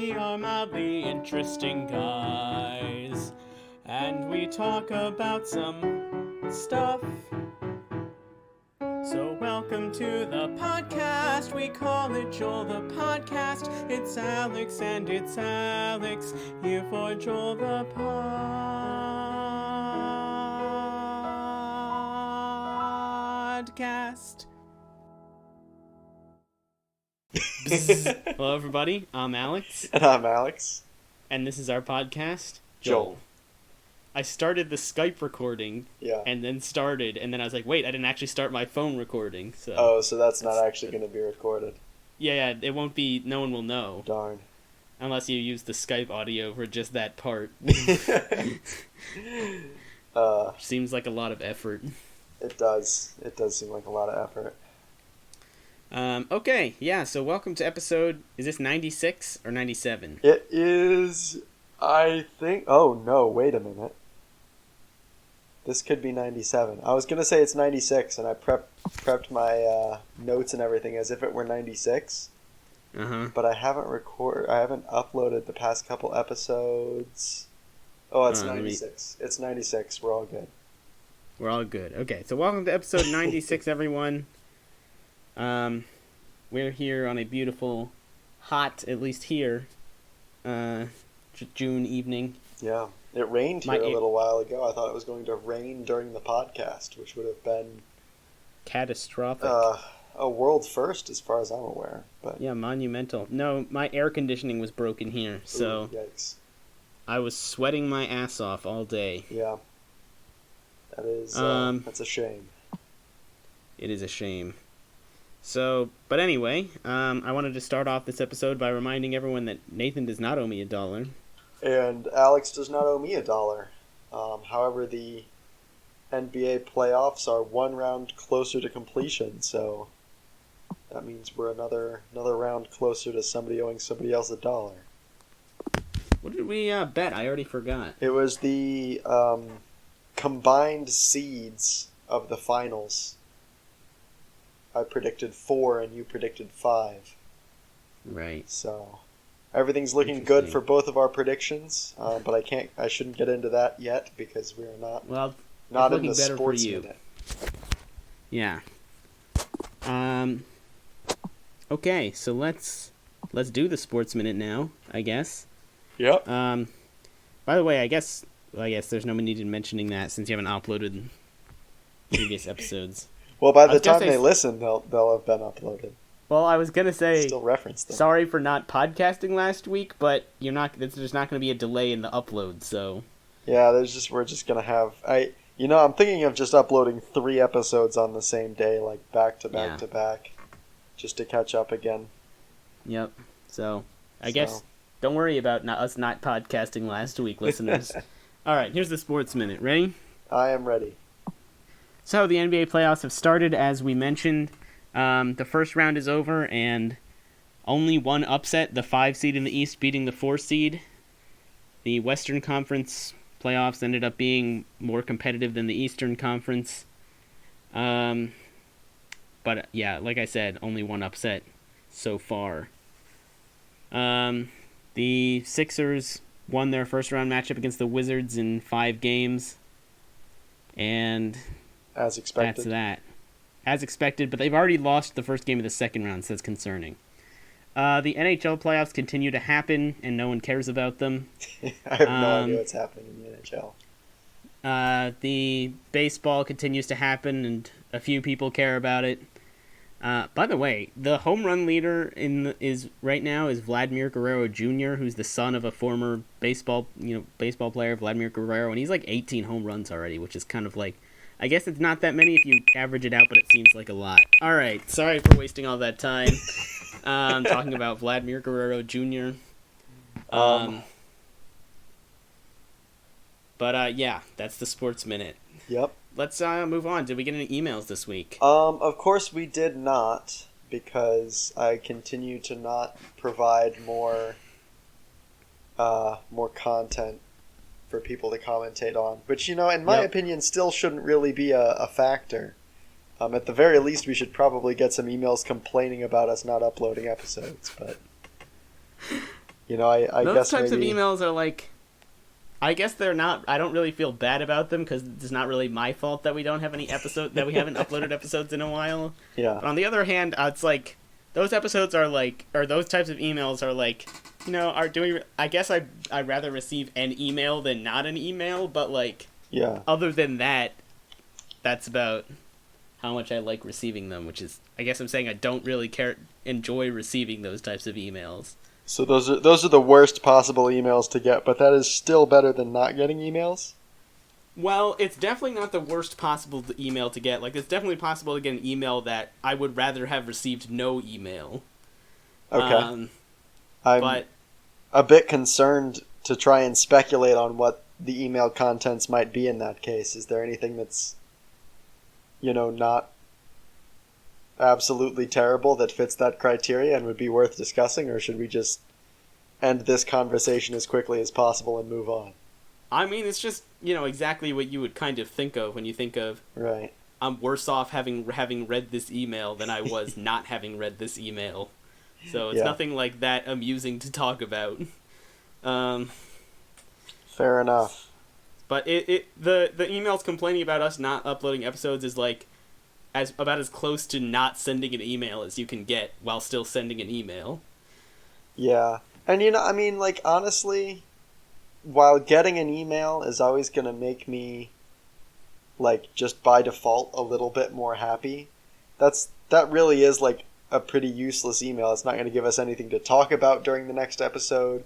we are mildly interesting guys, and we talk about some stuff. So welcome to the podcast, we call it Joel the Podcast. It's Alex and it's Alex, here for Joel the Podcast. Hello everybody, I'm Alex. And I'm Alex. And this is our podcast, Joel. I started the Skype recording, and then I was like, wait, I didn't actually start my phone recording. So that's not actually going to be recorded. Yeah, it won't be, no one will know. Darn. Unless you use the Skype audio for just that part. Seems like a lot of effort. It does seem like a lot of effort. Okay, yeah, so welcome to episode, is this 96 or 97? It is, I think, oh no, wait a minute. This could be 97. I was going to say it's 96, and I prepped my notes and everything as if it were 96. But I haven't uploaded the past couple episodes. Oh, it's 96. It's 96. We're all good. We're all good. Okay, so welcome to episode 96, everyone. We're here on a beautiful, hot, at least here, June evening. Yeah, it rained here a little while ago. I thought it was going to rain during the podcast, which would have been catastrophic. A world first, as far as I'm aware. But yeah, monumental. No, my air conditioning was broken here, so yikes. I was sweating my ass off all day. Yeah, that is that's a shame. It is a shame. So, but anyway, I wanted to start off this episode by reminding everyone that Nathan does not owe me $1. And Alex does not owe me $1. However, the NBA playoffs are one round closer to completion, so that means we're another round closer to somebody owing somebody else $1. What did we bet? I already forgot. It was the combined seeds of the finals. I predicted 4 and you predicted 5. Right. So everything's looking good for both of our predictions, but I shouldn't get into that yet because we are not in the sports minute. Yeah. Okay, so let's do the sports minute now, I guess. Yep. By the way, I guess there's no need in mentioning that since you haven't uploaded previous episodes. Well, by the time they listen, they'll have been uploaded. Well, I was gonna say, still reference them. Sorry for not podcasting last week, but there's not gonna be a delay in the upload, so. Yeah, we're just gonna have I'm thinking of just uploading 3 episodes on the same day, like back to back to back, just to catch up again. Yep. So I guess don't worry about us not podcasting last week, listeners. All right, here's the Sports Minute. Ready? I am ready. So the NBA playoffs have started, as we mentioned. The first round is over, and only one upset, the 5 seed in the East beating the 4 seed. The Western Conference playoffs ended up being more competitive than the Eastern Conference. But yeah, like I said, only one upset so far. The Sixers won their first round matchup against the Wizards in 5 games. And as expected. That's that. As expected, but they've already lost the first game of the second round, so that's concerning. The NHL playoffs continue to happen, and no one cares about them. I have no idea what's happening in the NHL. The baseball continues to happen, and a few people care about it. By the way, the home run leader right now is Vladimir Guerrero Jr., who's the son of a former baseball player, Vladimir Guerrero, and he's like 18 home runs already, which is kind of like, I guess it's not that many if you average it out, but it seems like a lot. All right, sorry for wasting all that time talking about Vladimir Guerrero Jr. But yeah, that's the Sports Minute. Yep. Let's move on. Did we get any emails this week? Of course we did not, because I continue to not provide more content for people to commentate on, which, in my opinion, still shouldn't really be a factor. At the very least, we should probably get some emails complaining about us not uploading episodes, but I Those guess types maybe... of emails are like, I guess they're not. I don't really feel bad about them because it's not really my fault that we don't have any episode that we haven't uploaded episodes in a while. Yeah. But on the other hand, it's like those episodes are like, or those types of emails are like, are doing. I guess I'd rather receive an email than not an email, but like, Yeah. other than that, that's about how much I like receiving them. Which is, I guess I'm saying I don't really enjoy receiving those types of emails. So those are the worst possible emails to get, but that is still better than not getting emails? Well, it's definitely not the worst possible email to get. Like, it's definitely possible to get an email that I would rather have received no email. Okay. But a bit concerned to try and speculate on what the email contents might be in that case. Is there anything that's, not absolutely terrible that fits that criteria and would be worth discussing, or should we just end this conversation as quickly as possible and move on? I mean, it's just, exactly what you would kind of think of when you think of, Right. I'm worse off having read this email than I was not having read this email. So it's nothing like that amusing to talk about. Fair enough. But the emails complaining about us not uploading episodes is like about as close to not sending an email as you can get while still sending an email. Yeah. And honestly, while getting an email is always going to make me, just by default a little bit more happy, that really is, a pretty useless email. It's not going to give us anything to talk about during the next episode.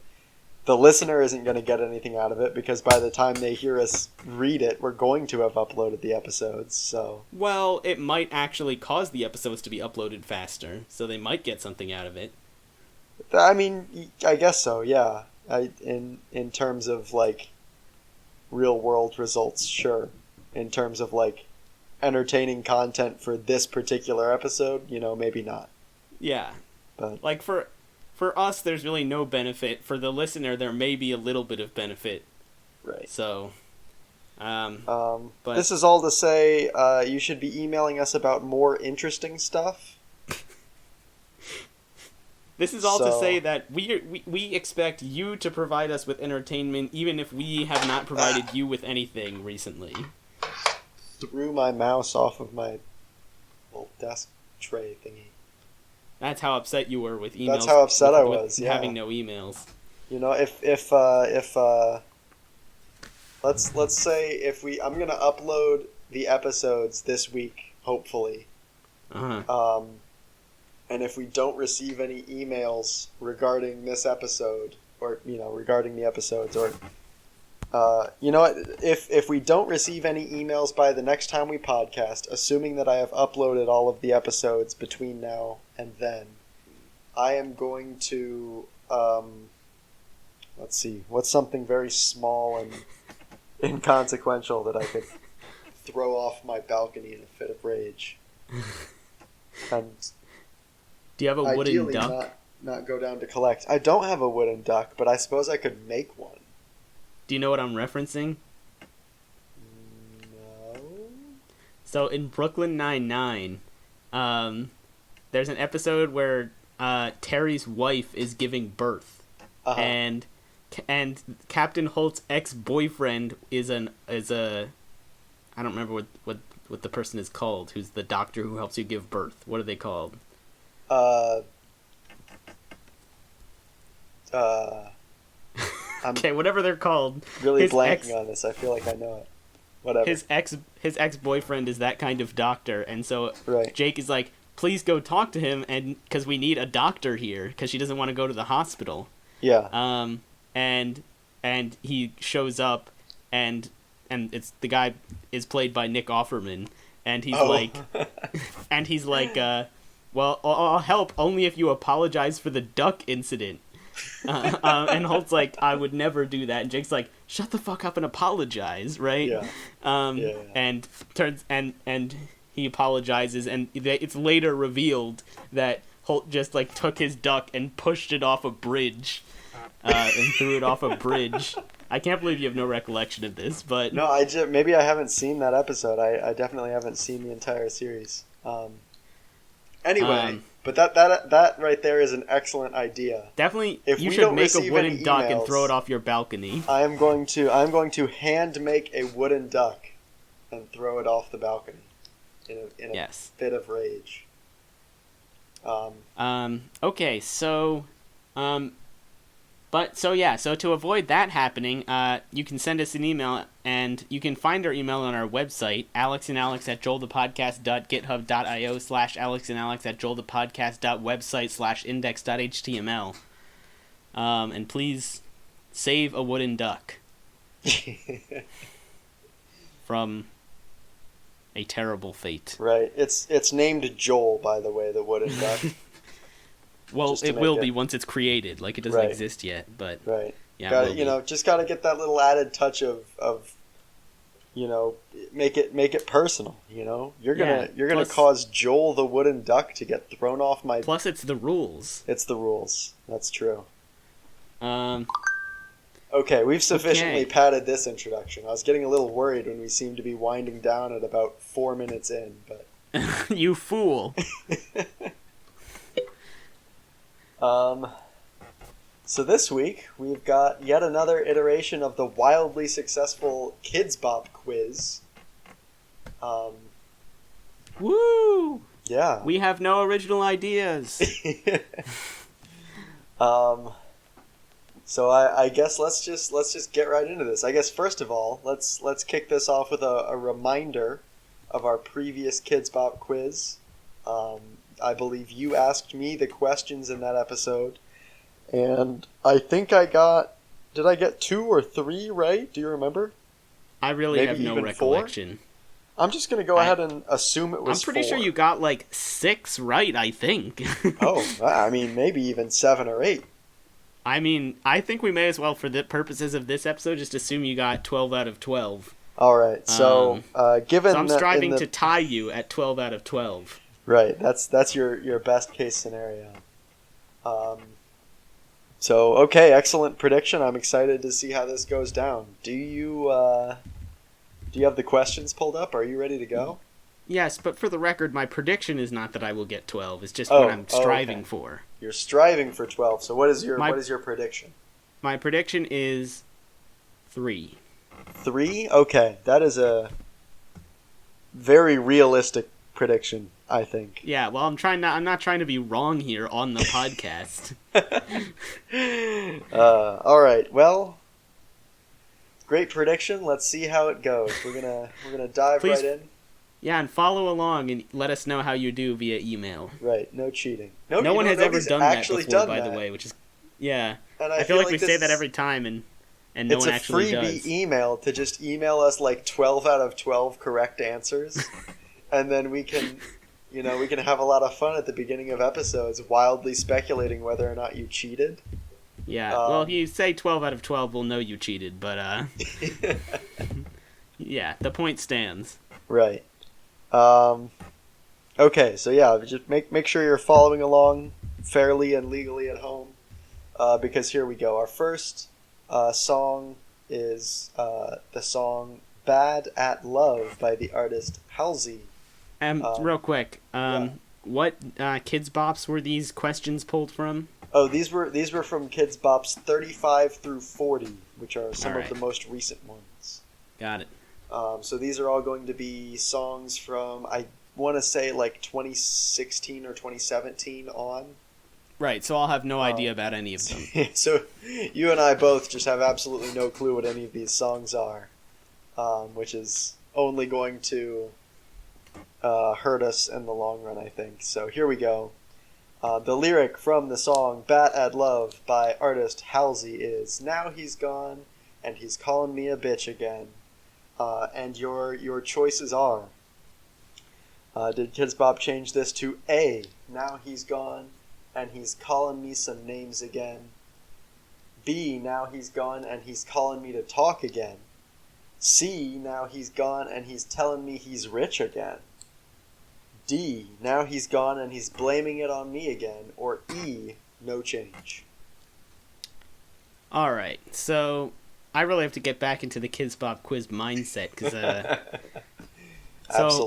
The listener isn't going to get anything out of it because by the time they hear us read it, we're going to have uploaded the episodes, so... Well, it might actually cause the episodes to be uploaded faster, so they might get something out of it. I mean, I guess so, yeah. In terms of, real-world results, sure. In terms of, entertaining content for this particular episode, maybe not. Yeah. But... For us, there's really no benefit. For the listener, there may be a little bit of benefit. Right. So, but this this is all to say, you should be emailing us about more interesting stuff. This is all to say that we expect you to provide us with entertainment, even if we have not provided you with anything recently. Threw my mouse off of my little desk tray thingy. That's how upset you were with emails. That's how upset I was, yeah. Having no emails. Let's say I'm gonna upload the episodes this week, hopefully. Uh-huh. And if we don't receive any emails regarding this episode, or regarding the episodes, or if we don't receive any emails by the next time we podcast, assuming that I have uploaded all of the episodes between now and then, I am going to let's see, what's something very small and inconsequential that I could throw off my balcony in a fit of rage. And do you have a wooden duck? Ideally not go down to collect. I don't have a wooden duck, but I suppose I could make one. Do you know what I'm referencing? No. So in Brooklyn Nine-Nine, there's an episode where Terry's wife is giving birth, Uh-huh. and Captain Holt's ex-boyfriend is a I don't remember what the person is called, who's the doctor who helps you give birth. What are they called? Okay, whatever they're called. Really blanking on this. I feel like I know it. Whatever. His ex-boyfriend is that kind of doctor, and so right. Jake is like, please go talk to him, and because we need a doctor here, because she doesn't want to go to the hospital. Yeah. And he shows up, and it's the guy is played by Nick Offerman, and he's like, well, I'll help only if you apologize for the duck incident. And Holt's like, I would never do that. And Jake's like, shut the fuck up and apologize, right? Yeah. And and he apologizes, and it's later revealed that Holt just took his duck and pushed it off a bridge, and threw it off a bridge. I can't believe you have no recollection of this, but no, maybe I haven't seen that episode. I definitely haven't seen the entire series. Anyway, But that right there is an excellent idea. Definitely, If you we should don't make a receive wooden any duck and emails- throw it off your balcony. I'm going to hand make a wooden duck and throw it off the balcony in a Yes. fit of rage. Okay, so, so to avoid that happening, you can send us an email, and you can find our email on our website, alexandalex@joelthepodcast.github.io/alexandalex@joelthepodcast.website/index.html. And please save a wooden duck from a terrible fate. Right. It's named Joel, by the way, the wooden duck. Well, Just to it make will it- be once it's created. Like, it doesn't Right. exist yet, but Right. yeah, it Gotta, will be. just gotta get that little added touch of make it personal. You're gonna plus- cause Joel the wooden duck to get thrown off my. Plus, it's the rules. It's the rules. That's true. Um, Okay, we've sufficiently Okay. padded this introduction. I was getting a little worried when we seemed to be winding down at about 4 minutes in, but you fool. So this week we've got yet another iteration of the wildly successful Kids Bop quiz. Woo! Yeah. We have no original ideas. So I guess let's just get right into this. I guess first of all, let's kick this off with a reminder of our previous Kids Bop quiz. I believe you asked me the questions in that episode, and I think did I get 2 or 3 right? Do you remember? I really Maybe have no even 4? recollection. I'm just gonna go ahead and assume it was. I'm pretty 4. sure you got like 6 right, I think. Oh, I mean maybe even 7 or 8. I mean, I think we may as well, for the purposes of this episode, just assume you got 12 out of 12. All right. So given So I'm that striving in to tie you at 12 out of 12. Right, that's your best case scenario. So okay, excellent prediction. I'm excited to see how this goes down. Do you have the questions pulled up? Are you ready to go? Yes, but for the record, my prediction is not that I will get 12. It's just Oh, what I'm striving okay. for. You're striving for 12. So what is your My- prediction? My prediction is 3. 3? Okay, that is a very realistic prediction, I think. Yeah, well, I'm not trying to be wrong here on the podcast. All right. Well, great prediction. Let's see how it goes. We're gonna dive Please- right in. Yeah, and follow along and let us know how you do via email. Right. No cheating. No one has ever nobody's done that actually before, done by that. the way, which is yeah. And I feel like we this say that is- every time, and no it's one a actually freebie does. email to just email us like 12 out of 12 correct answers, and then we can have a lot of fun at the beginning of episodes, wildly speculating whether or not you cheated. Yeah, well, if you say 12 out of 12, we'll know you cheated, but yeah, the point stands. Right. Okay, so yeah, just make sure you're following along fairly and legally at home, because here we go. Our first song is the song "Bad at Love" by the artist Halsey. Real quick, yeah. what Kids Bops were these questions pulled from? Oh, these were from Kids Bop's 35 through 40, which are some Alright. of the most recent ones. Got it. So these are all going to be songs from, I want to say, like 2016 or 2017 on. Right, so I'll have no idea about any of them. So you and I both just have absolutely no clue what any of these songs are, which is only going to hurt us in the long run, I think. So here we go. The lyric from the song "Bat at Love" by artist Halsey is, "Now he's gone, and he's calling me a bitch again." And your choices are: did Kids Bop change this to A, "Now he's gone, and he's calling me some names again"? B, "Now he's gone, and he's calling me to talk again"? C, "Now he's gone, and he's telling me he's rich again"? D, "Now he's gone, and he's blaming it on me again"? Or E, "No change"? Alright, so I really have to get back into the Kids Bop quiz mindset, because so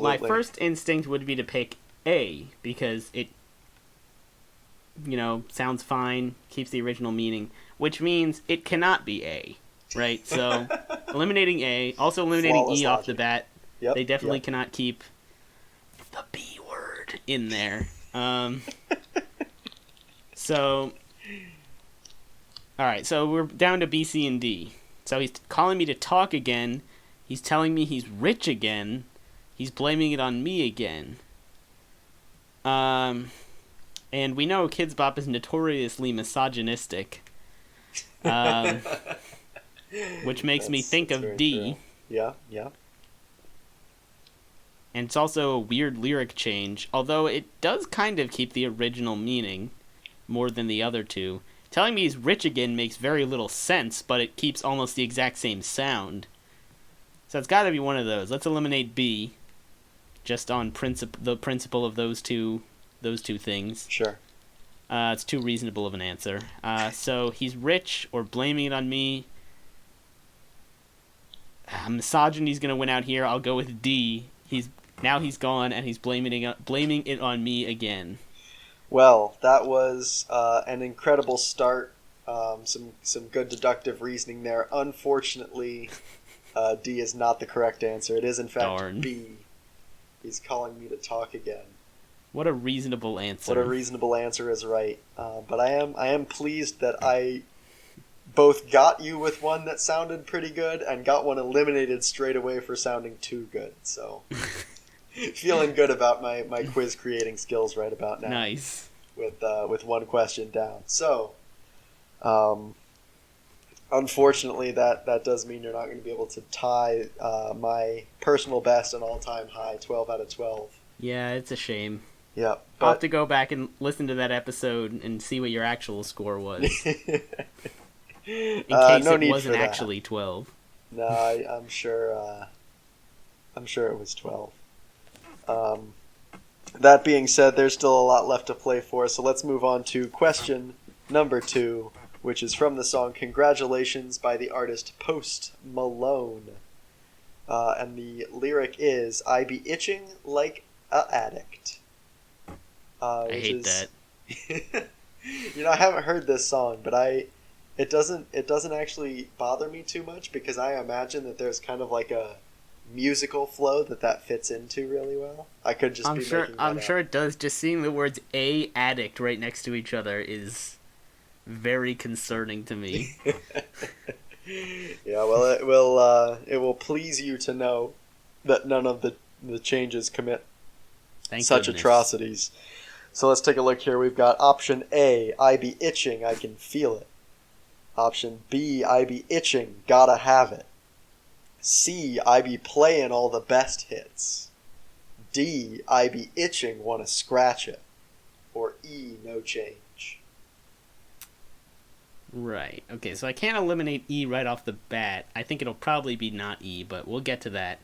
my Absolutely. first instinct would be to pick A, because it sounds fine, keeps the original meaning, which means it cannot be A, right? So eliminating A, also eliminating Flawless E off logic. the bat. Yep. They definitely yep. cannot keep the B word in there. So, all right, so we're down to B, C, and D. So he's calling me to talk again. He's telling me he's rich again. He's blaming it on me again. And we know Kids Bop is notoriously misogynistic. Which makes me think of D. True. Yeah, yeah. And it's also a weird lyric change, although it does kind of keep the original meaning more than the other two. Telling me he's rich again makes very little sense, but it keeps almost the exact same sound. So it's got to be one of those. Let's eliminate B, just on the principle of those two things. Sure. It's too reasonable of an answer. So he's rich or blaming it on me. Misogyny's gonna win out here. I'll go with D. He's gone and he's blaming it on me again. Well, that was an incredible start. Some good deductive reasoning there. Unfortunately, D is not the correct answer. It is in fact Darn. B. He's calling me to talk again. What a reasonable answer. What a reasonable answer is right. But I am pleased that I both got you with one that sounded pretty good and got one eliminated straight away for sounding too good. So feeling good about my quiz creating skills right about now. Nice. With one question down. So unfortunately that does mean you're not going to be able to tie my personal best and all-time high, 12 out of 12. Yeah, it's a shame. Yeah, I'll have to go back and listen to that episode and see what your actual score was. In case it wasn't actually 12. No, I'm sure. I'm sure it was 12. That being said, there's still a lot left to play for, so let's move on to question number 2, which is from the song "Congratulations" by the artist Post Malone, and the lyric is "I be itching like a addict." I hate that. I haven't heard this song, but it doesn't actually bother me too much because I imagine that there's kind of like a musical flow that fits into really well. I could just I'm sure it does. Just seeing the words "a addict" right next to each other is very concerning to me. Yeah, well, it will please you to know that none of the changes commit such atrocities. So let's take a look here. We've got option A, "I be itching, I can feel it." Option B, "I be itching, gotta have it." C, "I be playing all the best hits." D, "I be itching, wanna scratch it." Or E, no change. Right. Okay, so I can't eliminate E right off the bat. I think it'll probably be not E, but we'll get to that.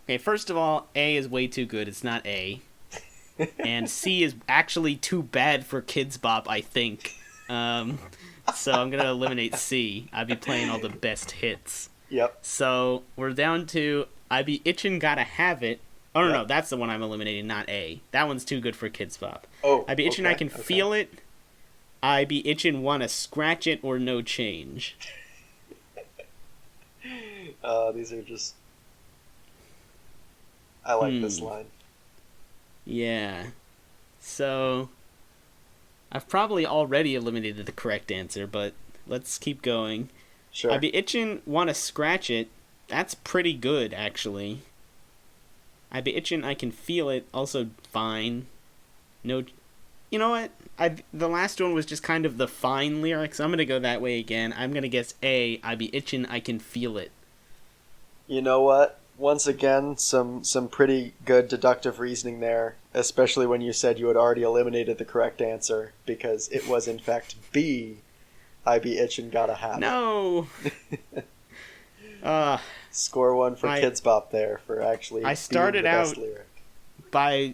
Okay, first of all, A is way too good. It's not A. And C is actually too bad for Kids Bop, I think. So I'm going to eliminate C. I be playing all the best hits. Yep. So we're down to I be itchin' gotta have it. Oh, no, that's the one I'm eliminating, not A. That one's too good for Kids Bop. Oh, I be itchin' I can feel it. I be itchin' wanna scratch it or no change. These are just... I like this line. Yeah. So, I've probably already eliminated the correct answer, but let's keep going. Sure. I be itchin' wanna scratch it. That's pretty good, actually. I be itchin' I can feel it. Also fine. No... You know what? The last one was just kind of the fine lyrics. I'm going to go that way again. I'm going to guess A, I be itchin' I can feel it. You know what? Once again, some pretty good deductive reasoning there, especially when you said you had already eliminated the correct answer, because it was in fact B, I be itchin' gotta have it. No! Score one for Kids Bop there for actually I started being the best out lyric. By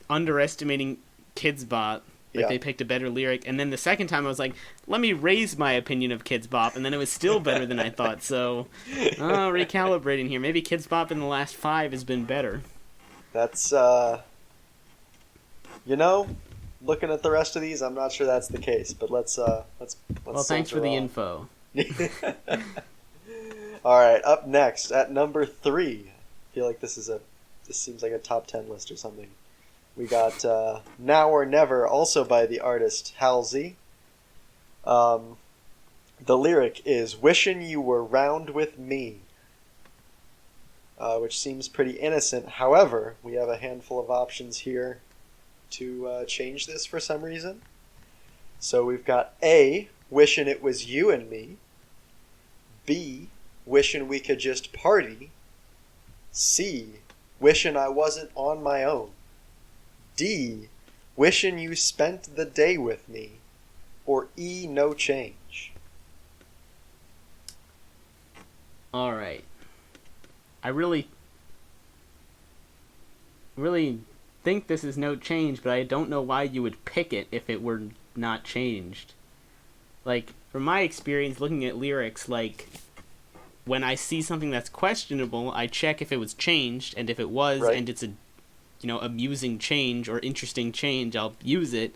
underestimating Kids Bop. Like, Yeah. they picked a better lyric. And then the second time I was like, let me raise my opinion of Kids Bop. And then it was still better than I thought. So, recalibrating here. Maybe Kids Bop in the last 5 has been better. That's, looking at the rest of these, I'm not sure that's the case. But let's Well, thanks for the on. info. All right, up next at number 3. I feel like this seems like a top 10 list or something. We got Now or Never, also by the artist Halsey. The lyric is "Wishing you were round with me," which seems pretty innocent. However, we have a handful of options here to change this for some reason. So we've got A, "Wishing it was you and me." B, "Wishing we could just party." C, "Wishing I wasn't on my own." D, "Wishing you spent the day with me." Or E, "No change." All right. I really think this is no change, but I don't know why you would pick it if it were not changed. Like, from my experience looking at lyrics, like, when I see something that's questionable, I check if it was changed, and if it was, right. and it's a, amusing change or interesting change, I'll use it.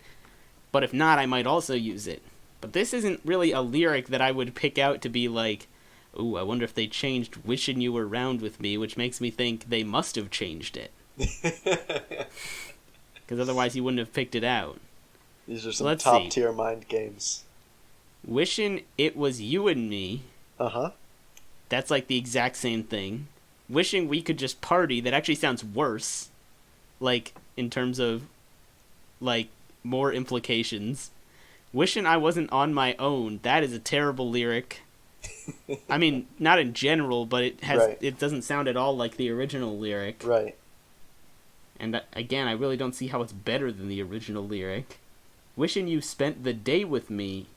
But if not, I might also use it. But this isn't really a lyric that I would pick out to be like, ooh, I wonder if they changed "Wishing you were round with me," which makes me think they must have changed it. Because otherwise you wouldn't have picked it out. These are some top-tier mind games. "Wishing it was you and me." Uh-huh. That's like the exact same thing. "Wishing we could just party," that actually sounds worse. Like, in terms of, like, more implications. "Wishing I wasn't on my own," that is a terrible lyric. I mean, not in general, but it doesn't sound at all like the original lyric. Right. And again, I really don't see how it's better than the original lyric. "Wishing you spent the day with me."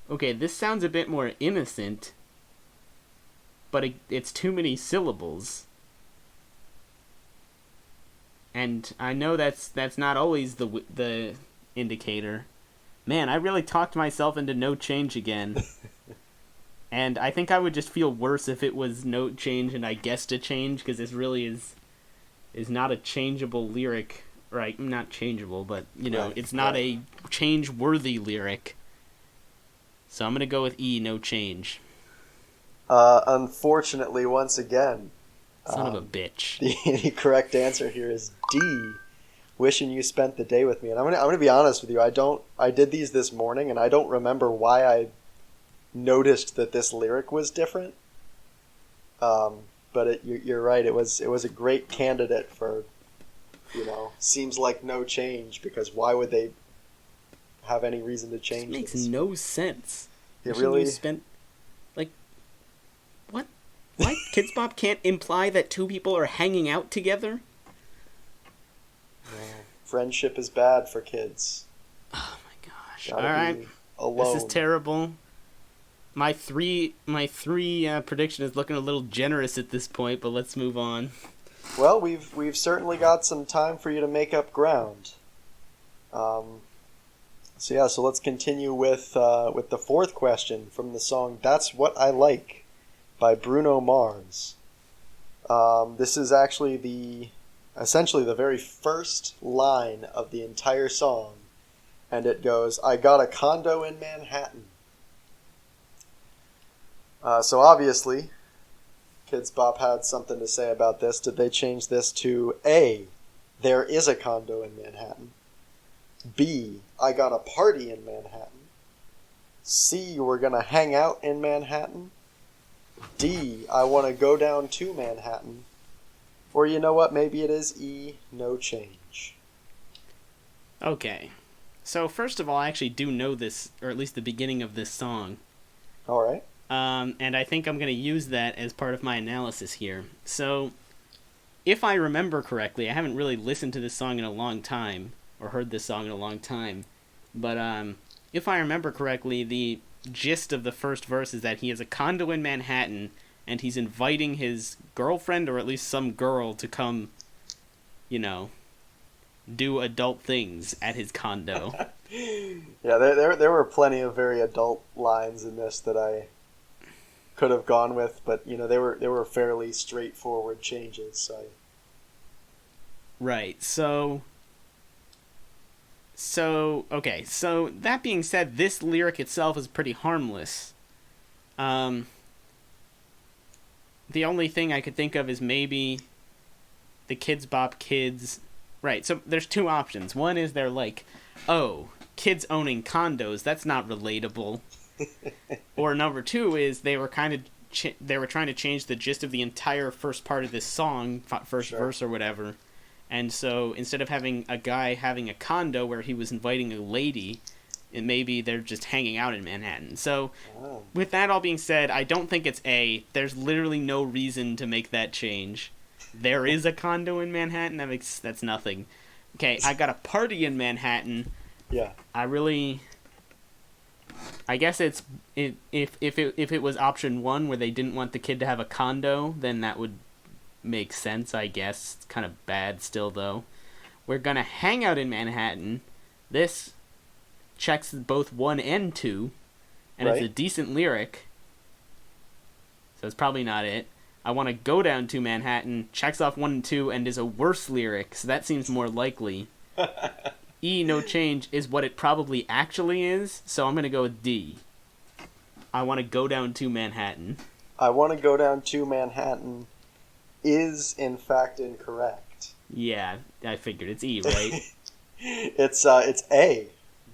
Okay, this sounds a bit more innocent, but it's too many syllables. And I know that's not always the indicator. Man, I really talked myself into "No change" again. And I think I would just feel worse if it was "No change" and I guessed a change, because this really is not a changeable lyric. Right, not changeable, but, right, it's not a change-worthy lyric. So I'm going to go with E, "No change." Unfortunately, once again, Son of a bitch. the correct answer here is D, "Wishing you spent the day with me." And I'm gonna be honest with you. I did these this morning, and I don't remember why I noticed that this lyric was different. But you're right. It was a great candidate for, seems like no change, because why would they have any reason to change this? Makes this? no sense. It really spent, like, what? Why Kids Bop can't imply that two people are hanging out together? Friendship is bad for kids. Oh my gosh! Gotta all right, alone. This is terrible. My three prediction is looking a little generous at this point, but let's move on. Well, we've certainly got some time for you to make up ground. So let's continue with the fourth question from the song "That's What I Like" by Bruno Mars. This is actually essentially the very first line of the entire song, and it goes, "I got a condo in Manhattan." So obviously, Kids Bop had something to say about this. Did they change this to A, "There is a condo in Manhattan"? B, "I got a party in Manhattan"? C, "We're gonna hang out in Manhattan"? D, "I want to go down to Manhattan"? Or you know what, maybe it is E, "No change"? Okay. So first of all, I actually do know this, or at least the beginning of this song. Alright. And I think I'm going to use that as part of my analysis here. So, if I remember correctly, I haven't really listened to this song in a long time, or heard this song in a long time, but if I remember correctly, the gist of the first verse is that he has a condo in Manhattan, and he's inviting his girlfriend, or at least some girl, to come, do adult things at his condo. Yeah, there were plenty of very adult lines in this that I could have gone with, but they were fairly straightforward changes. So Right. So So that being said, this lyric itself is pretty harmless. The only thing I could think of is maybe the Kids Bop Kids. Right, so there's two options. One is they're like, oh, kids owning condos, that's not relatable. Or number two is they were kind of they were trying to change the gist of the entire first part of this song, first verse or whatever. And so instead of having a guy having a condo where he was inviting a lady, and maybe they're just hanging out in Manhattan. So with that all being said, I don't think it's A. There's literally no reason to make that change. There is a condo in Manhattan. That's nothing. Okay, I got a party in Manhattan. Yeah. I guess if it was option one where they didn't want the kid to have a condo, then that would make sense, I guess. It's kind of bad still, though. We're gonna hang out in Manhattan. This checks both 1 and 2, and It's a decent lyric. So it's probably not it. I want to go down to Manhattan, checks off 1 and 2, and is a worse lyric, so that seems more likely. E, no change, is what it probably actually is, so I'm going to go with D. I want to go down to Manhattan. I want to go down to Manhattan is, in fact, incorrect. Yeah, I figured. It's E, right? It's A.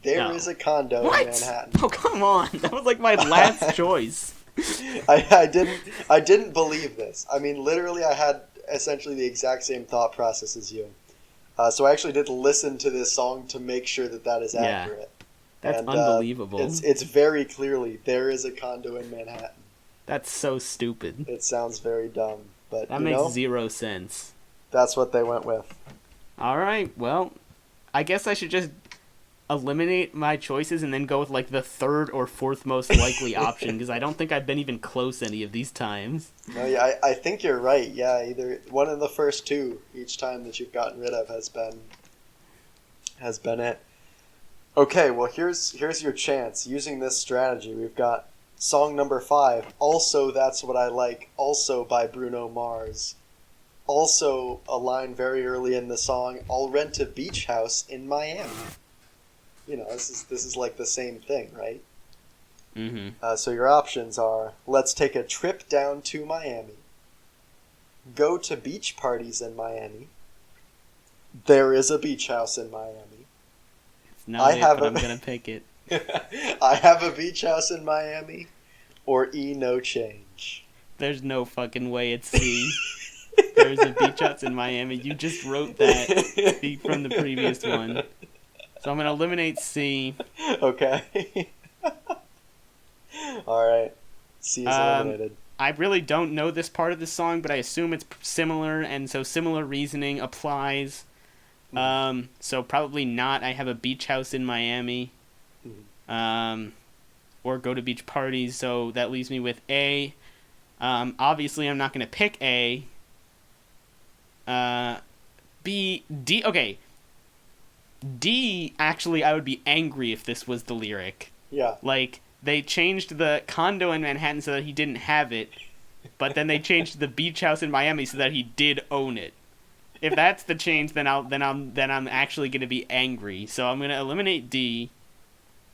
There is a condo in Manhattan. Oh, come on. That was like my last choice. I didn't believe this. I mean, literally, I had essentially the exact same thought process as you. So I actually did listen to this song to make sure that is accurate. That's unbelievable. It's very clearly there is a condo in Manhattan. That's so stupid. It sounds very dumb, but that makes zero sense. That's what they went with. All right, well, I guess I should just eliminate my choices and then go with like the third or fourth most likely option, because I don't think I've been even close any of these times. No, yeah, I think you're right. Yeah, either one of the first two each time that you've gotten rid of has been it. Okay, well here's your chance. Using this strategy, we've got song number 5, Also That's What I Like, also by Bruno Mars. Also a line very early in the song, I'll rent a beach house in Miami. You know, this is like the same thing, right? Mm-hmm. So your options are, let's take a trip down to Miami, go to beach parties in Miami, there is a beach house in Miami. It's not but I'm going to pick it. I have a beach house in Miami, or E, no change. There's no fucking way it's C. There's a beach house in Miami. You just wrote that from the previous one. So I'm going to eliminate C. Okay. Alright. C is eliminated. I really don't know this part of the song, but I assume it's similar, and so similar reasoning applies. So probably not I have a beach house in Miami. Or go to beach parties, so that leaves me with A. Obviously I'm not going to pick A. B, D, okay. D, actually, I would be angry if this was the lyric. Yeah. Like, they changed the condo in Manhattan so that he didn't have it, but then they changed the beach house in Miami so that he did own it. If that's the change, then I'm actually going to be angry. So I'm going to eliminate D.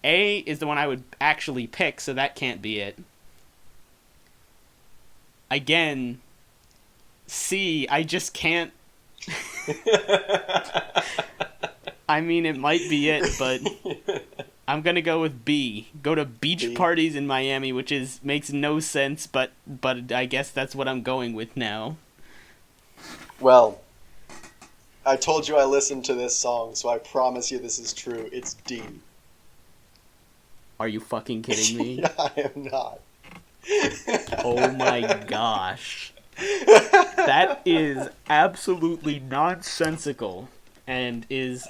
A is the one I would actually pick, so that can't be it. Again, C, I just can't. I mean, it might be it, but I'm gonna go with B. Go to beach parties in Miami, which makes no sense, but I guess that's what I'm going with now. Well, I told you I listened to this song, so I promise you this is true. It's D. Are you fucking kidding me? I am not. Oh my gosh. That is absolutely nonsensical and is...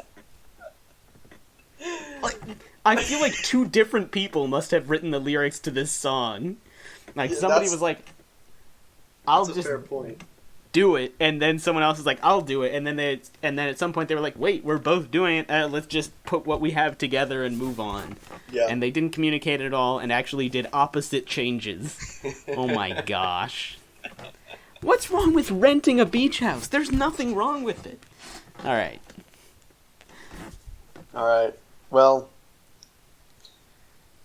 Like, I feel like two different people must have written the lyrics to this song. Like, somebody was like, I'll just do it, and then someone else is like, I'll do it, and then at some point they were like, wait, we're both doing it, let's just put what we have together and move on. Yeah. And they didn't communicate at all and actually did opposite changes. Oh my gosh. What's wrong with renting a beach house? There's nothing wrong with it. Alright. All right. Well,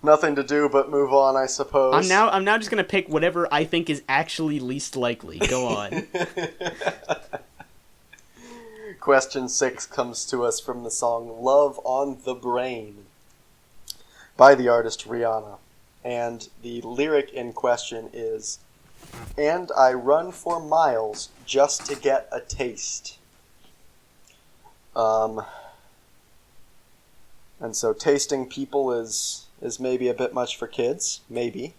nothing to do but move on, I suppose. I'm now just gonna pick whatever I think is actually least likely. Go on. Question 6 comes to us from the song Love on the Brain by the artist Rihanna. And the lyric in question is, "And I run for miles just to get a taste." And so tasting people is maybe a bit much for kids, maybe.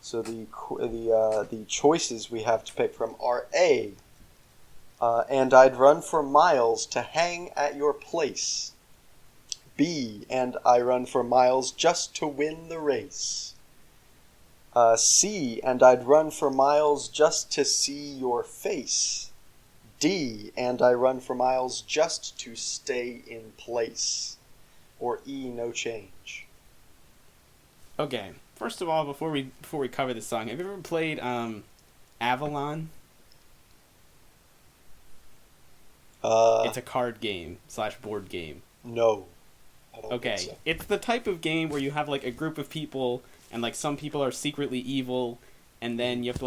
So the choices we have to pick from are A, and I'd run for miles to hang at your place. B, and I run for miles just to win the race. C, and I'd run for miles just to see your face. D, and I run for miles just to stay in place. Or E, no change. Okay. First of all, before we cover this song, have you ever played Avalon? It's a card game / board game. No. I don't Okay. think so. It's the type of game where you have like a group of people and like some people are secretly evil and then you have to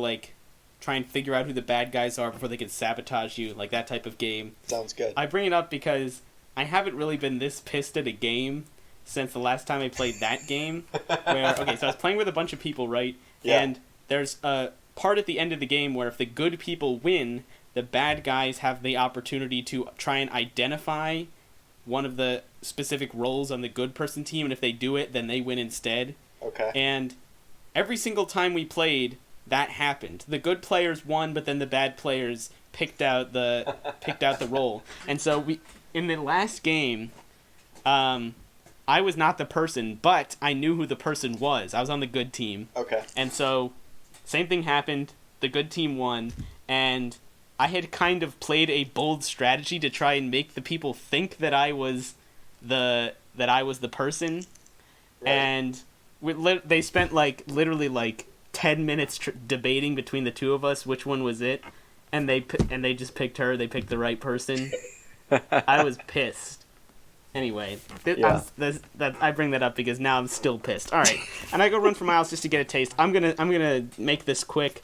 like try and figure out who the bad guys are before they can sabotage you, like that type of game. Sounds good. I bring it up because I haven't really been this pissed at a game since the last time I played that game. Where, okay, so I was playing with a bunch of people, right? Yeah. And there's a part at the end of the game where if the good people win, the bad guys have the opportunity to try and identify one of the specific roles on the good person team, and if they do it, then they win instead. Okay. And every single time we played, that happened. The good players won, but then the bad players picked out the role. And so in the last game, I was not the person, but I knew who the person was. I was on the good team. Okay. And so same thing happened. The good team won, and I had kind of played a bold strategy to try and make the people think that I was the person. Right. And they spent literally 10 minutes debating between the two of us which one was it, and they just picked her. They picked the right person. I was pissed. Anyway, I bring that up because now I'm still pissed. All right, and I go run for miles just to get a taste. I'm gonna make this quick.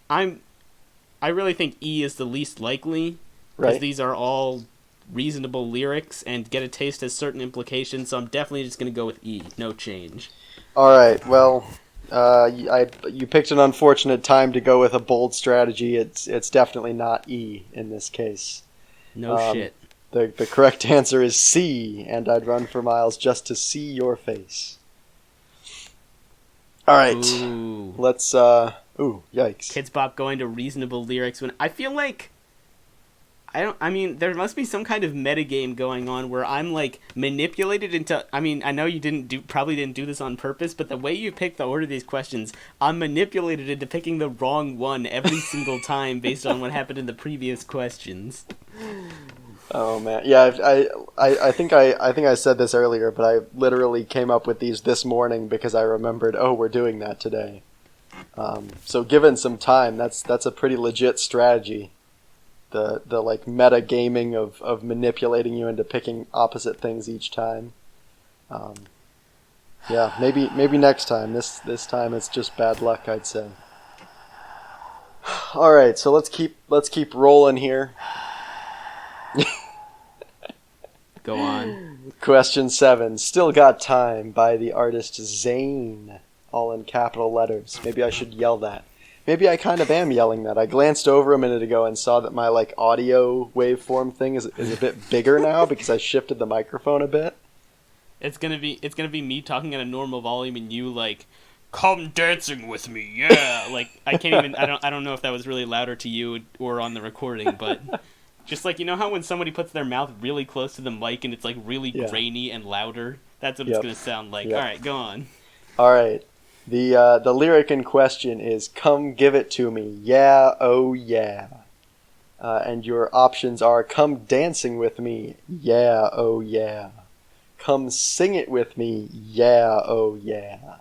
I really think E is the least likely because Right. these are all reasonable lyrics, and get a taste has certain implications. So I'm definitely just gonna go with E. No change. All right. Well, you picked an unfortunate time to go with a bold strategy. It's definitely not E in this case. No shit. The correct answer is C, and I'd run for miles just to see your face. All right. Ooh. Let's ooh, yikes. Kids Bop going to reasonable lyrics when I feel like there must be some kind of metagame going on where I'm like manipulated into. I mean, I know you probably didn't do this on purpose, but the way you pick the order of these questions, I'm manipulated into picking the wrong one every single time based on what happened in the previous questions. Oh man, yeah. I think I said this earlier, but I literally came up with these this morning because I remembered. Oh, we're doing that today. So given some time, that's a pretty legit strategy. The like meta gaming of manipulating you into picking opposite things each time. Yeah, maybe next time. This time it's just bad luck, I'd say. All right, so let's keep rolling here. Go on. Question 7. Still Got Time by the artist Zayn. All in capital letters. Maybe I should yell that. Maybe I kind of am yelling that. I glanced over a minute ago and saw that my audio waveform thing is a bit bigger now because I shifted the microphone a bit. It's gonna be me talking at a normal volume and you come dancing with me, yeah. I can't even. I don't know if that was really louder to you or on the recording, but just how when somebody puts their mouth really close to the mic and it's really grainy and louder. That's what it's gonna sound like. Yep. All right, go on. All right. The lyric in question is "Come give it to me, yeah, oh yeah," and your options are "Come dancing with me, yeah, oh yeah," "Come sing it with me, yeah, oh yeah,"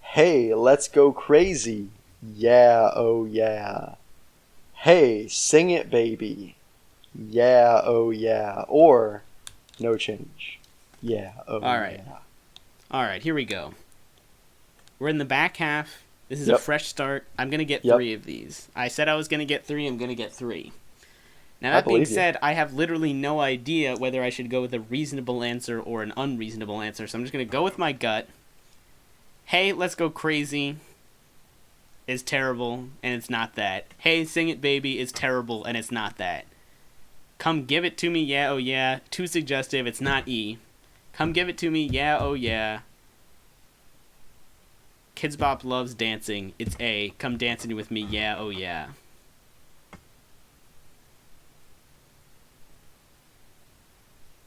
"Hey, let's go crazy, yeah, oh yeah," "Hey, sing it, baby, yeah, oh yeah," or no change. Yeah. Oh, All right. yeah. All right, here we go. We're in the back half. This is a Yep. fresh start. I'm going to get Yep. 3 of these. I said I was going to get 3. I'm going to get 3. Now, I that being believe you. said, I have literally no idea whether I should go with a reasonable answer or an unreasonable answer, so I'm just going to go with my gut. Hey, Let's Go Crazy is terrible, and it's not that. Hey, Sing It Baby is terrible, and it's not that. Come Give It To Me, yeah, oh yeah. Too suggestive, it's not E. Come Give It To Me, yeah, oh yeah. Kids Bop Loves Dancing, it's A. Come Dancing With Me, yeah, oh yeah.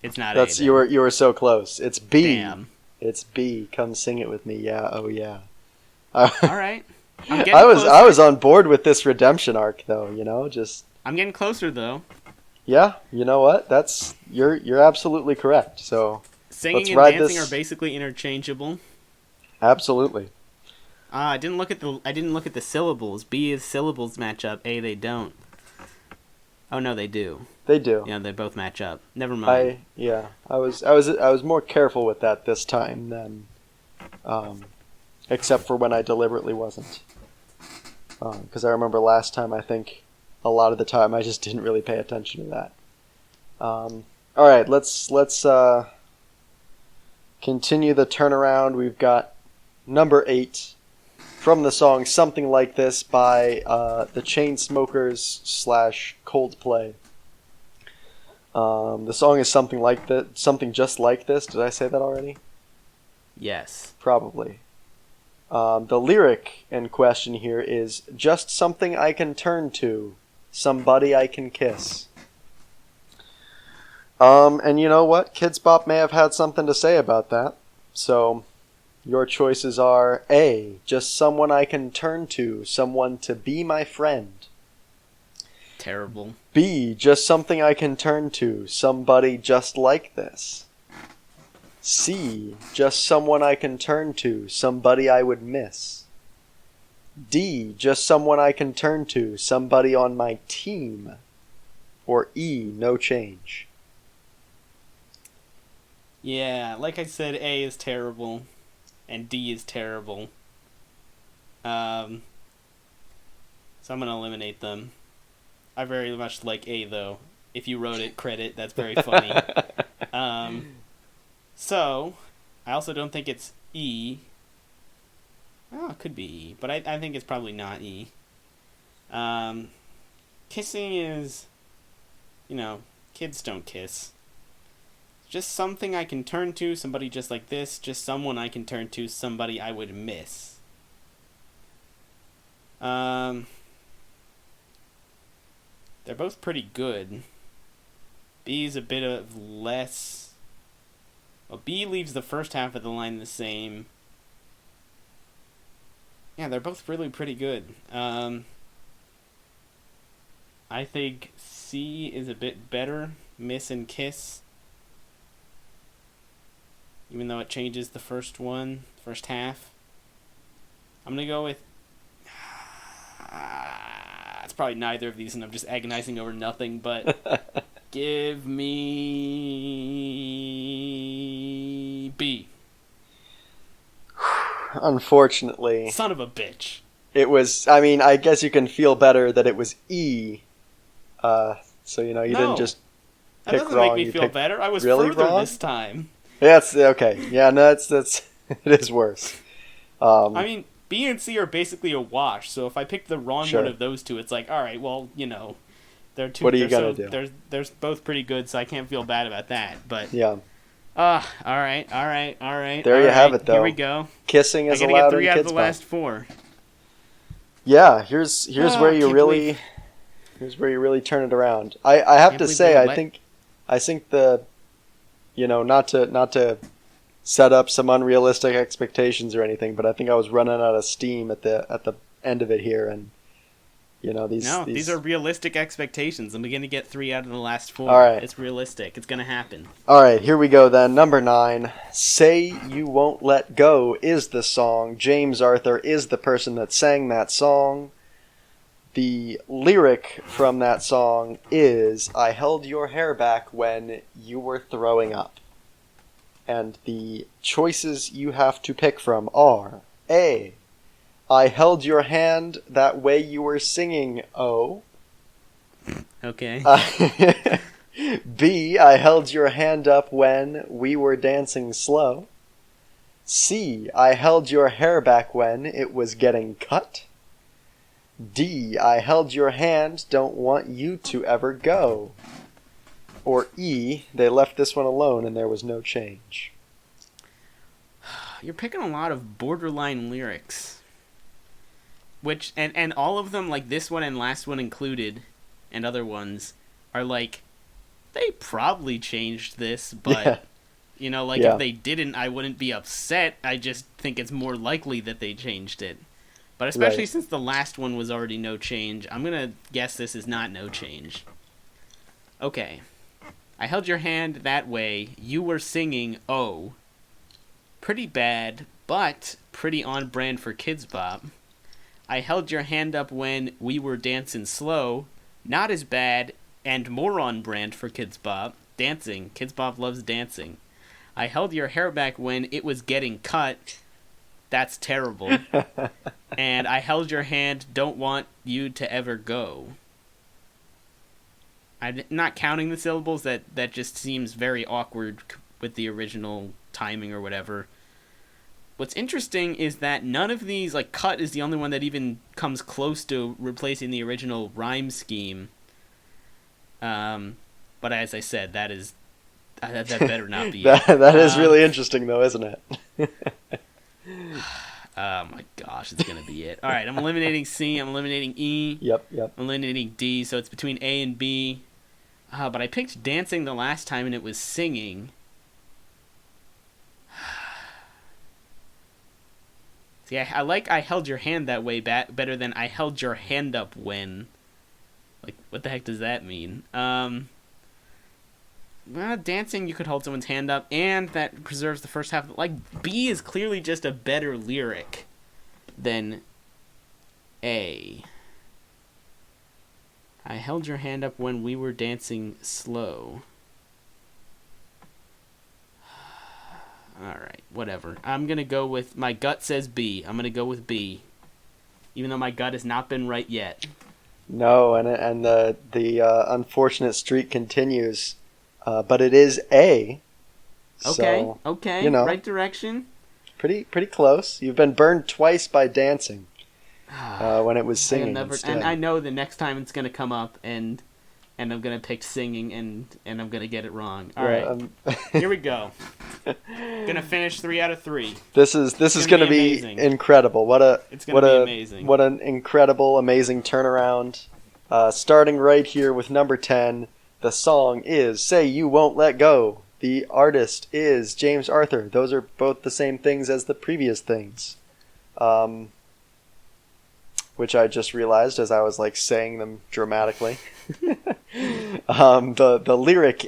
It's not That's A. you were so close. It's B. Damn. It's B. Come sing it with me. Yeah. Oh yeah. All right. I'm getting I closer. was on board with this redemption arc though. Just I'm getting closer though. yeah. You know what? You're absolutely correct. So Singing let's and ride dancing this. are basically interchangeable. Absolutely. I didn't look at the syllables. B is syllables match up. A they don't. Oh no, they do. They do. Yeah, they both match up. Never mind. I was more careful with that this time than, except for when I deliberately wasn't. Because I remember last time I think a lot of the time I just didn't really pay attention to that. All right, let's continue the turnaround. We've got number 8 from the song "Something Like This" by the Chainsmokers / Coldplay. The song is something just like this. Did I say that already? Yes. Probably. The lyric in question here is just something I can turn to, somebody I can kiss. And you know what? Kids Bop may have had something to say about that. So, your choices are A, just someone I can turn to, someone to be my friend. Terrible. B, just something I can turn to, somebody just like this. C, just someone I can turn to, somebody I would miss. D, just someone I can turn to, somebody on my team. Or E, no change. Yeah, like I said, A is terrible, and D is terrible. So I'm gonna eliminate them. I very much like A though. If you wrote it, credit. That's very funny. So I also don't think it's E. Oh, it could be E, but I think it's probably not E. Kissing is, kids don't kiss. Just something I can turn to, somebody just like this, just someone I can turn to, somebody I would miss. They're both pretty good. B's a bit of less... Well, B leaves the first half of the line the same. Yeah, they're both really pretty good. I think C is a bit better, Miss and Kiss. Even though it changes the first half. I'm going to go with... it's probably neither of these, and I'm just agonizing over nothing, but... Give me... B. Unfortunately. Son of a bitch. It was, I guess you can feel better that it was E. So, you didn't just pick That doesn't wrong. make me feel better. I was really further wrong? this time. Yeah, that's okay. Yeah, no, that's it is worse. B and C are basically a wash, so if I picked the wrong Sure. one of those two, it's like, alright, well, they're two. What are you they're gonna do? They're both pretty good, so I can't feel bad about that. But Yeah. alright. There you have it, though. Here we go. Kissing I is gotta allowed get 3 in out of Kids the Bop. last 4. Yeah, here's where you can't really turn it around. I have Can't to believe say they I let- think the not to set up some unrealistic expectations or anything, but I think I was running out of steam at the end of it here, and these are realistic expectations. I'm going to get 3 out of the last 4. All right. It's realistic. It's going to happen. All right, here we go then. Number 9, Say You Won't Let Go is the song. James Arthur is the person that sang that song. The lyric from that song is, I held your hair back when you were throwing up. And the choices you have to pick from are A. I held your hand that way you were singing, oh. Okay. B. I held your hand up when we were dancing slow. C. I held your hair back when it was getting cut. D. I held your hand, don't want you to ever go. Or E. They left this one alone and there was no change. You're picking a lot of borderline lyrics. Which, and all of them, like this one and last one included, and other ones, are like, they probably changed this, but, Yeah. you know, like Yeah. if they didn't, I wouldn't be upset. I just think it's more likely that they changed it. But especially Right. since the last one was already no change, I'm going to guess this is not no change. Okay. I held your hand that way. You were singing, oh. Pretty bad, but pretty on brand for Kidz Bop. I held your hand up when we were dancing slow. Not as bad and more on brand for Kidz Bop. Dancing. Kidz Bop loves dancing. I held your hair back when it was getting cut. That's terrible. And I held your hand, don't want you to ever go. I'm not counting the syllables, that just seems very awkward with the original timing or whatever. What's interesting is that none of these, like cut is the only one that even comes close to replacing the original rhyme scheme. But as I said, that better not be it. that is really interesting though, isn't it? Oh my gosh, it's gonna be it. Alright, I'm eliminating C, I'm eliminating E. Yep. I'm eliminating D, so it's between A and B. But I picked dancing the last time and it was singing. See, I like I held your hand that way better than I held your hand up when. Like, what the heck does that mean? Well, dancing, you could hold someone's hand up, and that preserves the first half. Like, B is clearly just a better lyric than A. I held your hand up when we were dancing slow. Alright, whatever. I'm gonna go with... My gut says B. I'm gonna go with B. Even though my gut has not been right yet. No, and the unfortunate streak continues. But it is A. Okay, So, okay. you know. Right direction. Pretty close. You've been burned twice by dancing. When it was singing instead. And I know the next time it's gonna come up, and I'm gonna pick singing, and I'm gonna get it wrong. All right, here we go. Gonna finish 3 out of 3. This is gonna be amazing. Incredible. It's gonna be amazing. What an incredible, amazing turnaround. Starting right here with number 10. The song is "Say You Won't Let Go." The artist is James Arthur. Those are both the same things as the previous things. Which I just realized as I was like saying them dramatically. The lyric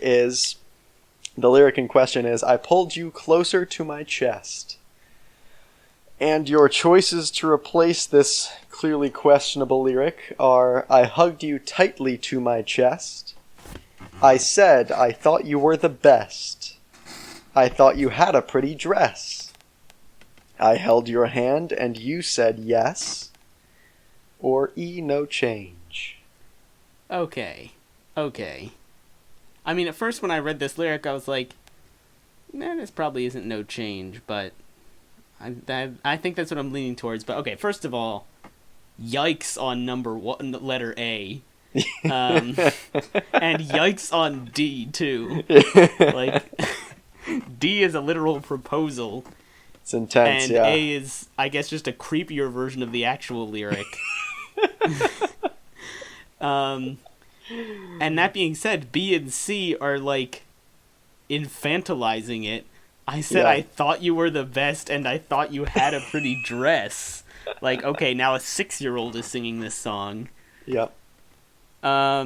in question is, I pulled you closer to my chest. And your choices to replace this clearly questionable lyric are, I hugged you tightly to my chest. I said I thought you were the best. I thought you had a pretty dress. I held your hand and you said yes. Or E, no change. Okay. I mean, at first when I read this lyric, I was like, nah, this probably isn't no change, but I think that's what I'm leaning towards. But okay, first of all, yikes on letter A. And yikes on D, too. Like, D is a literal proposal. It's intense, and yeah. A is, I guess, just a creepier version of the actual lyric. And that being said, B and C are like infantilizing it. I said Yeah. I thought you were the best and I thought you had a pretty dress. Like, okay, now a 6-year-old is singing this song. Yep. Oh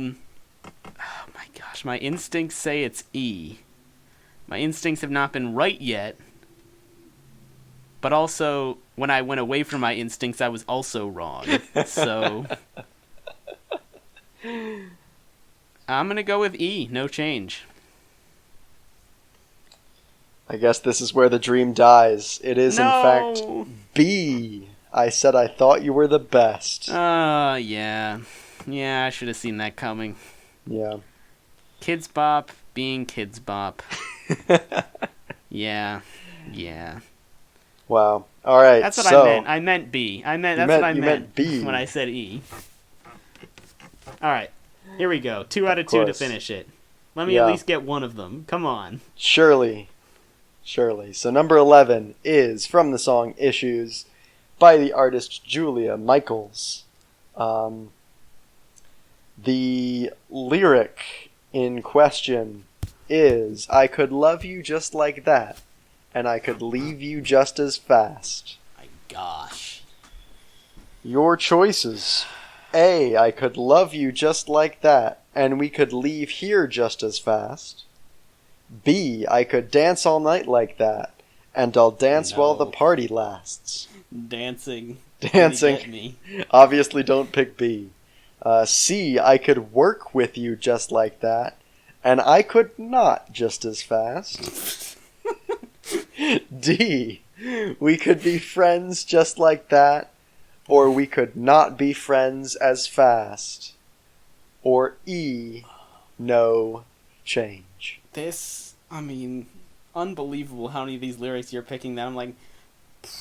my gosh, my instincts say it's E. My instincts have not been right yet. But also, when I went away from my instincts, I was also wrong. So, I'm gonna go with E. No change. I guess this is where the dream dies. It is, in fact, No. B. I said I thought you were the best. Yeah. Yeah, I should have seen that coming. Yeah. Kids Bop being Kids Bop. Yeah. Yeah. Wow. All right. That's what I meant. I meant B. That's what I you meant B. when I said E. All right. Here we go. 2 out of 2 to finish it. Let me at least get one of them. Come on. Surely. So number 11 is from the song Issues by the artist Julia Michaels. The lyric in question is, I could love you just like that, and I could leave you just as fast. My gosh. Your choices. A, I could love you just like that, and we could leave here just as fast. B, I could dance all night like that, and I'll dance while the party lasts. Dancing. Dancing. Obviously don't pick B. C, I could work with you just like that, and I could not just as fast. D, we could be friends just like that, or we could not be friends as fast. Or E, no change. Unbelievable how many of these lyrics you're picking that I'm like,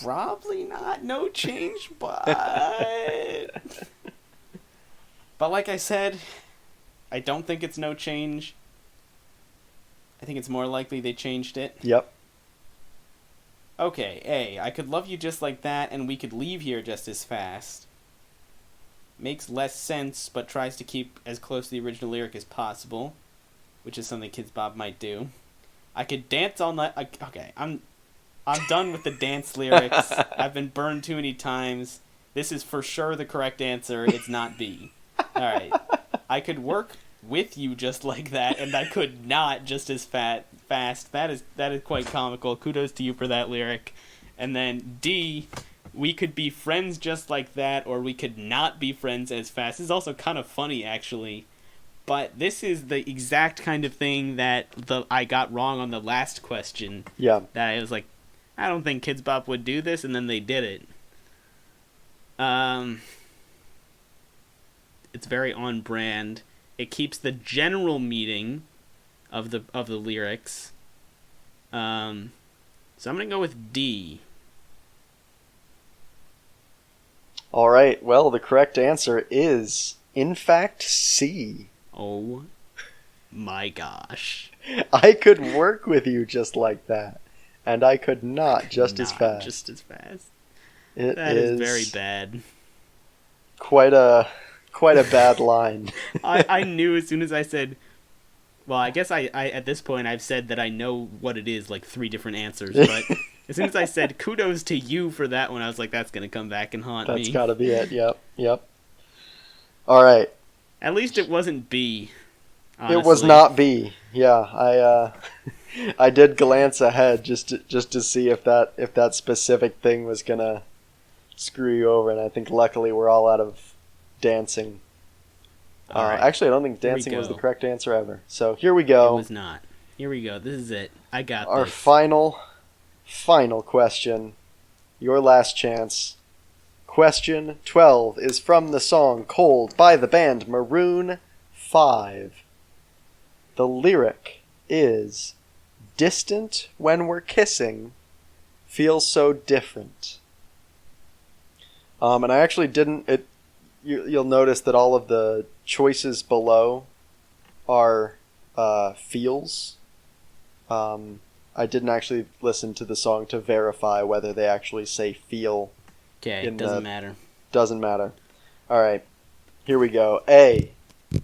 probably not no change, but... But like I said, I don't think it's no change. I think it's more likely they changed it. Yep. Okay, A, I could love you just like that, and we could leave here just as fast. Makes less sense, but tries to keep as close to the original lyric as possible, which is something Kids Bop might do. I could dance all night. Okay, I'm done with the dance lyrics. I've been burned too many times. This is for sure the correct answer. It's not B. All right. I could work with you just like that, and I could not just as fast. That is quite comical. Kudos to you for that lyric. And then D, we could be friends just like that, or we could not be friends as fast. This is also kind of funny, actually. But this is the exact kind of thing that I got wrong on the last question. Yeah. That I was like, I don't think Kids Bop would do this, and then they did it. It's very on brand. It keeps the general meaning of the lyrics. So I'm gonna go with D. All right. Well, the correct answer is, in fact, C. Oh my gosh. I could work with you just like that, and I could not just as fast. Just as fast. That is very bad. Quite a bad line. I knew as soon as I said, well, I guess I at this point I've said that I know what it is, like 3 different answers, but as soon as I said kudos to you for that one, I was like, that's going to come back and haunt me. That's got to be it. Yep. All right. At least it wasn't B. Honestly. It was not B. Yeah, I did glance ahead just to see if that specific thing was going to screw you over, and I think luckily we're all out of dancing. All right. Actually, I don't think dancing was the correct answer ever. So here we go. It was not. Here we go. This is it. I got our this. final question. Your last chance. Question 12 is from the song Cold by the band Maroon 5. The lyric is, distant when we're kissing, feels so different. And I actually didn't... You'll notice that all of the choices below are feels. I didn't actually listen to the song to verify whether they actually say feel. Okay, it doesn't matter. Doesn't matter. All right, here we go. A,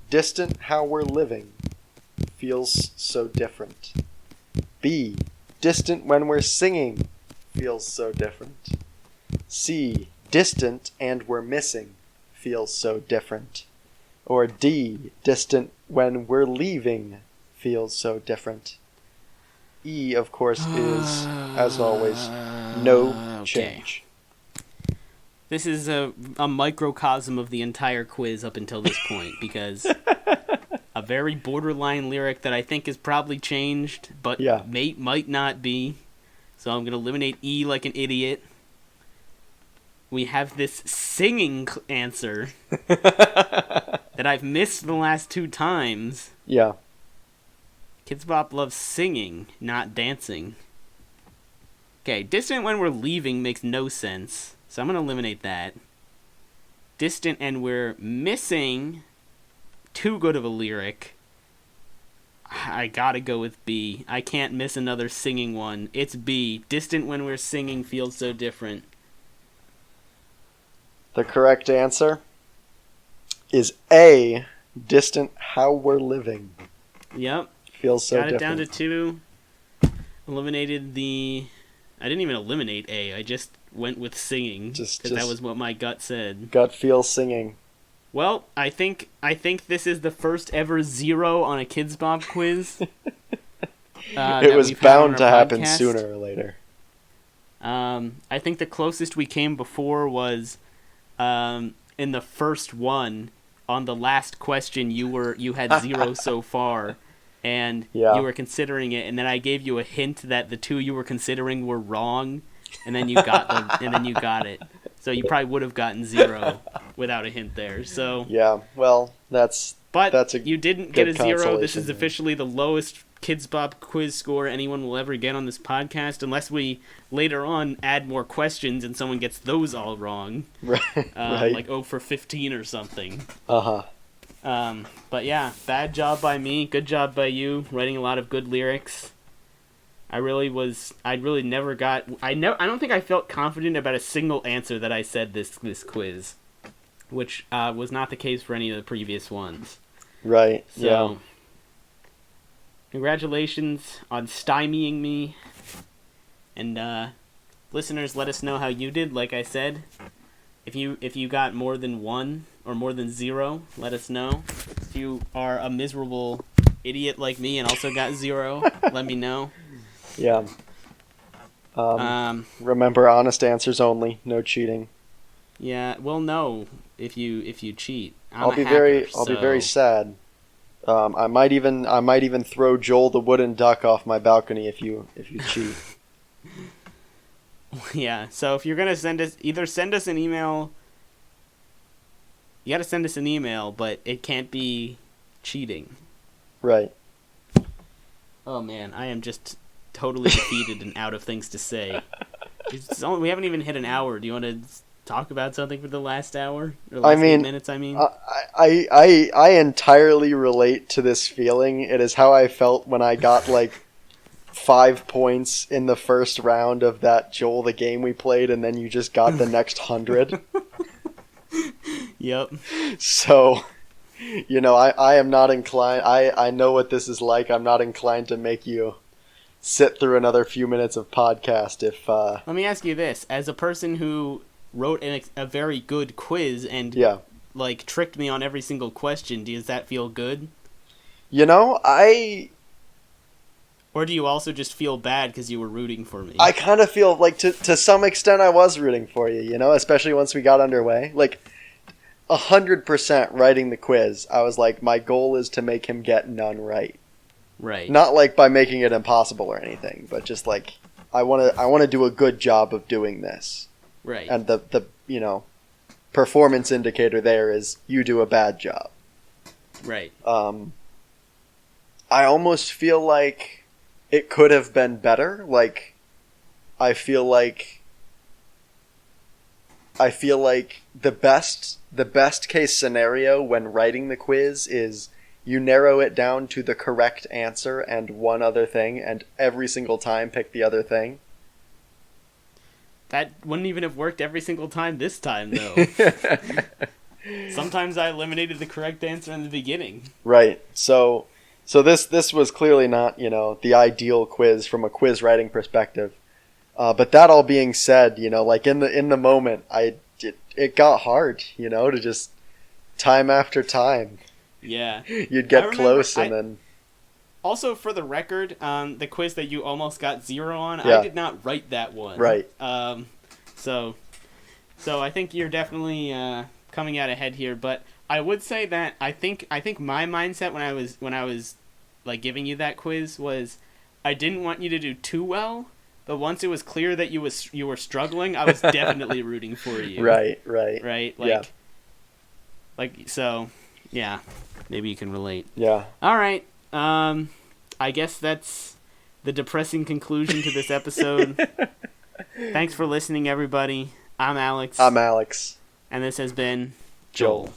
distant how we're living feels so different. B, distant when we're singing feels so different. C, distant and we're missing feels so different. Or D, distant when we're leaving feels so different. E, of course, is, as always, no change. this is a microcosm of the entire quiz up until this point, because a very borderline lyric that I think is probably changed, but might not be. So I'm going to eliminate E like an idiot. We have this singing answer that I've missed the last 2 times. Yeah. Kids Bop loves singing, not dancing. Okay, distant when we're leaving makes no sense, so I'm going to eliminate that. Distant and we're missing, too good of a lyric. I gotta go with B. I can't miss another singing one. It's B. Distant when we're singing feels so different. The correct answer is A. Distant how we're living. Yep. Feels so different. Got it down to 2. Eliminated the... I didn't even eliminate A. I just went with singing. Because that was what my gut said. Gut feels singing. Well, I think this is the first ever 0 on a Kids Bop quiz. It was bound to happen sooner or later. I think the closest we came before was in the first one. On the last question, you had 0 so far, and you were considering it, and then I gave you a hint that the 2 you were considering were wrong, and then you got it. So you probably would have gotten 0 without a hint there. So yeah, well, that's you didn't get a 0. This is officially the lowest Kids Bop quiz score anyone will ever get on this podcast, unless we later on add more questions and someone gets those all wrong. Right. Like 0 for 15 or something. Uh-huh. But yeah, bad job by me. Good job by you, writing a lot of good lyrics. I don't think I felt confident about a single answer that I said this quiz, which was not the case for any of the previous ones. Right. So, yeah. Congratulations on stymieing me. And listeners, let us know how you did. Like I said, if you got more than 1 or more than 0, let us know. If you are a miserable idiot like me and also got 0, let me know. Yeah. Remember, honest answers only. No cheating. Yeah. Well, no. If you cheat, I'll be very sad. I might even throw Joel the wooden duck off my balcony if you cheat. Yeah. So if you're gonna send us an email. You gotta send us an email, but it can't be cheating. Right. Oh man, I am just totally defeated and out of things to say. We haven't even hit an hour. Do you want to talk about something for the last hour? Or last 8 minutes, I mean? I entirely relate to this feeling. It is how I felt when I got, 5 points in the first round of that Joel the game we played, and then you just got the next 100. Yep. So, I am not inclined... I know what this is like. I'm not inclined to make you sit through another few minutes of podcast if... Let me ask you this. As a person who wrote a very good quiz and tricked me on every single question, does that feel good? Or do you also just feel bad because you were rooting for me? I kind of feel like to some extent I was rooting for you, especially once we got underway. 100% writing the quiz, I was like, my goal is to make him get none right. Right. Not by making it impossible or anything, but just I want to do a good job of doing this. Right. And the performance indicator there is you do a bad job. Right. I almost feel like it could have been better. I feel like the best case scenario when writing the quiz is you narrow it down to the correct answer and one other thing, and every single time pick the other thing. That wouldn't even have worked every single time this time, though. Sometimes I eliminated the correct answer in the beginning. Right. So this was clearly not, the ideal quiz from a quiz writing perspective. But that all being said, in the moment, it got hard, to just time after time. Yeah. You'd get close and then... Also, for the record, the quiz that you almost got 0 on, I did not write that one. Right. So, So I think you're definitely coming out ahead here, but I would say that I think my mindset when I was like giving you that quiz was I didn't want you to do too well, but once it was clear that you were struggling, I was definitely rooting for you. Right. Right? Yeah. Like so, yeah. Maybe you can relate. Yeah. All right. I guess that's the depressing conclusion to this episode. Thanks for listening, everybody. I'm Alex. I'm Alex. And this has been Joel.